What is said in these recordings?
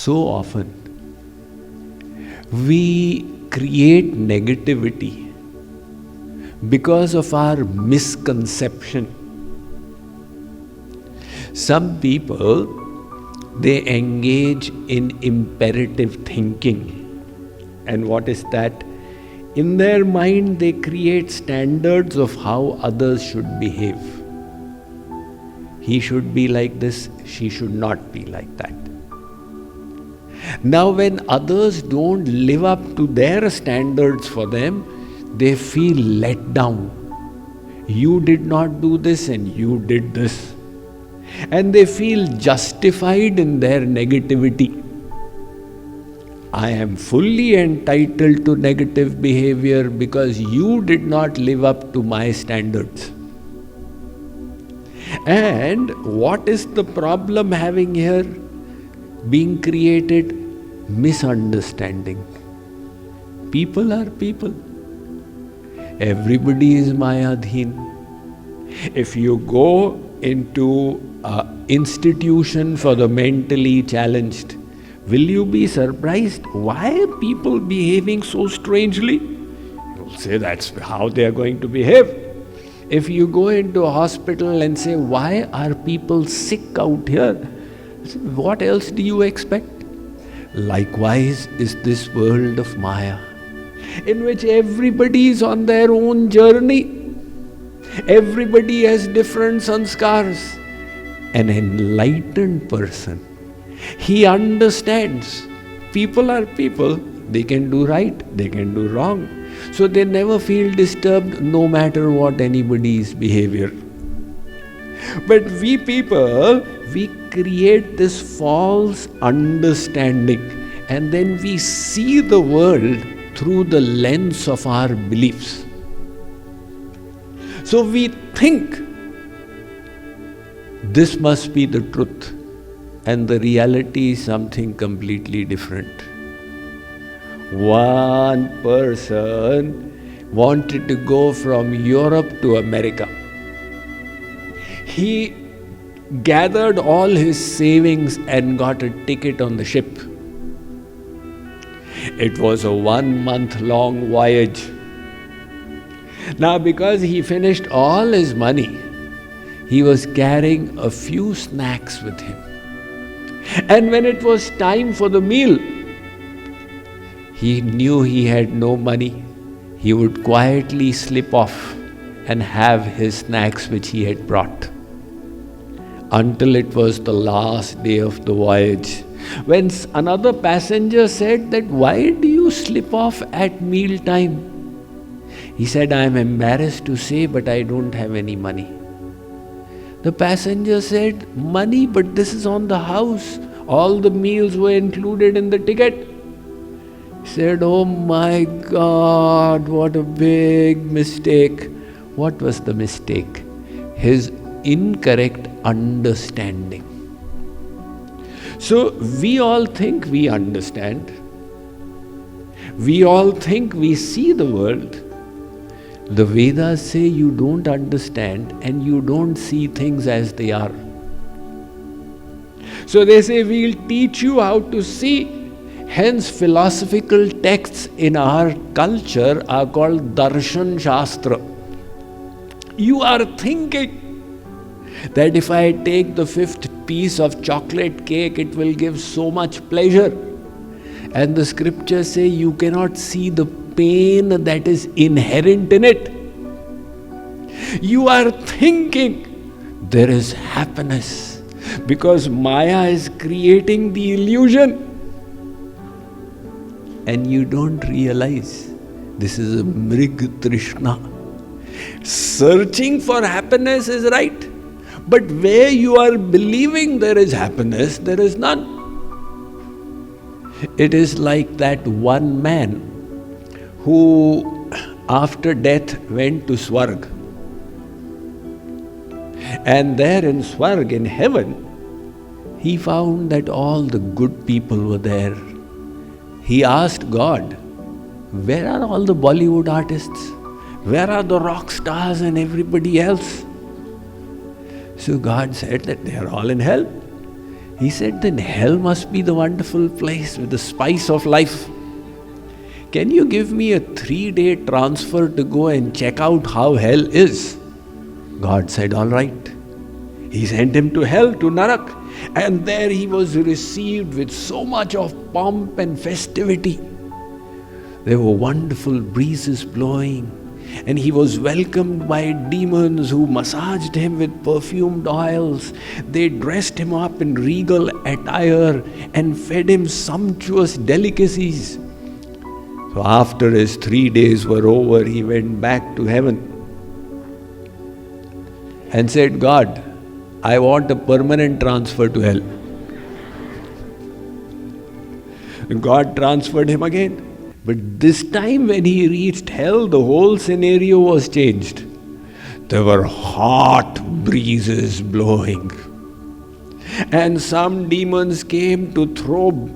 So often, we create negativity because of our misconception. Some people, they engage in imperative thinking. And what is that? In their mind, they create standards of how others should behave. He should be like this, she should not be like that. Now, when others don't live up to their standards for them, they feel let down. You did not do this and you did this. And they feel justified in their negativity. I am fully entitled to negative behavior because you did not live up to my standards. And what is the problem having here being created? Misunderstanding. People are people. Everybody is Mayadheen. If you go into an institution for the mentally challenged, will you be surprised? Why are people behaving so strangely? You'll say that's how they are going to behave. If you go into a hospital and say, why are people sick out here? What else do you expect? Likewise is this world of Maya, in which everybody is on their own journey. Everybody has different sanskars. An enlightened person, he understands people are people, they can do right, they can do wrong. So they never feel disturbed no matter what anybody's behavior. But we people, we create this false understanding and then we see the world through the lens of our beliefs. So we think this must be the truth, and the reality is something completely different. One person wanted to go from Europe to America. He gathered all his savings and got a ticket on the ship. It was a 1-month-long voyage. Now, because he finished all his money, he was carrying a few snacks with him. And when it was time for the meal, he knew he had no money. He would quietly slip off and have his snacks which he had brought. Until it was the last day of the voyage, when another passenger said that, why do you slip off at meal time? He said, I am embarrassed to say, but I don't have any money. The passenger said, money, but this is on the house. All the meals were included in the ticket. He said, oh my God, what a big mistake. What was the mistake? His incorrect understanding. So we all think we understand. We all think we see the world. The Vedas say you don't understand and you don't see things as they are. So they say we'll teach you how to see. Hence philosophical texts in our culture are called Darshan Shastra. You are thinking that if I take the 5th piece of chocolate cake, it will give so much pleasure. And the scriptures say you cannot see the pain that is inherent in it. You are thinking there is happiness because Maya is creating the illusion. And you don't realize this is a Mrig Trishna. Searching for happiness is right. But where you are believing there is happiness, there is none. It is like that one man who after death went to Swarg. And there in Swarg, in heaven, he found that all the good people were there. He asked God, where are all the Bollywood artists? Where are the rock stars and everybody else? So God said that they are all in hell. He said, then hell must be the wonderful place with the spice of life. Can you give me a 3-day transfer to go and check out how hell is? God said, all right. He sent him to hell, to Narak. And there he was received with so much of pomp and festivity. There were wonderful breezes blowing, and he was welcomed by demons who massaged him with perfumed oils. They dressed him up in regal attire and fed him sumptuous delicacies. So after his 3 days were over, he went back to heaven and said, God, I want a permanent transfer to hell. God transferred him again. But this time when he reached hell, the whole scenario was changed. There were hot breezes blowing. And some demons came to throw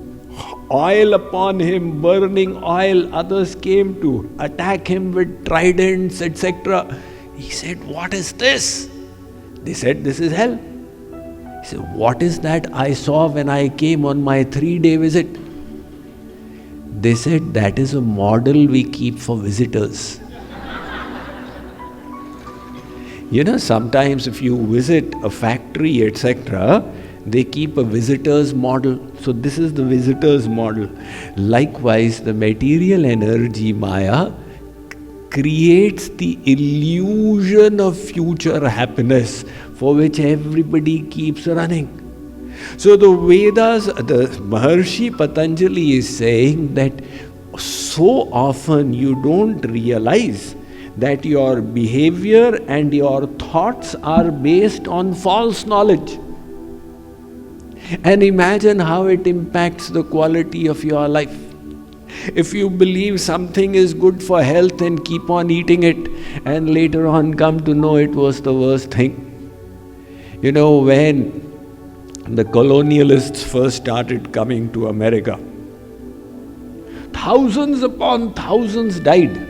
oil upon him, burning oil. Others came to attack him with tridents, etc. He said, what is this? They said, this is hell. He said, what is that I saw when I came on my 3-day visit? They said, that is a model we keep for visitors. Sometimes if you visit a factory, etc., they keep a visitor's model. So this is the visitor's model. Likewise, the material energy, Maya, creates the illusion of future happiness for which everybody keeps running. So the Vedas, the Maharshi Patanjali is saying that so often you don't realize that your behavior and your thoughts are based on false knowledge. And imagine how it impacts the quality of your life. If you believe something is good for health and keep on eating it, and later on come to know it was the worst thing. When the colonialists first started coming to America, thousands upon thousands died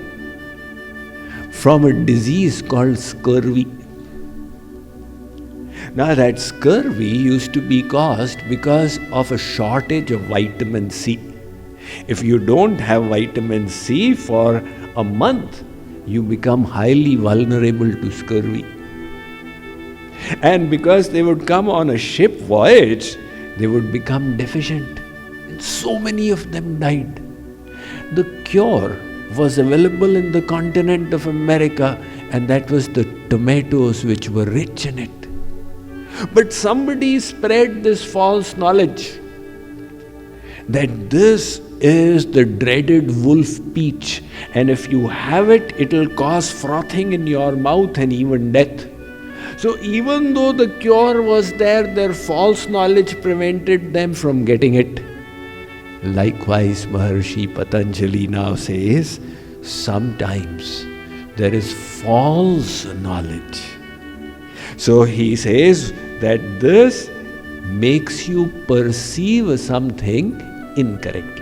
from a disease called scurvy. Now that scurvy used to be caused because of a shortage of vitamin C. If you don't have vitamin C for a month, you become highly vulnerable to scurvy. And because they would come on a ship voyage, they would become deficient. And so many of them died. The cure was available in the continent of America, and that was the tomatoes, which were rich in it. But somebody spread this false knowledge that this is the dreaded wolf peach, and if you have it, it'll cause frothing in your mouth and even death. So even though the cure was there, their false knowledge prevented them from getting it. Likewise, Maharshi Patanjali now says, sometimes there is false knowledge. So he says that this makes you perceive something incorrectly.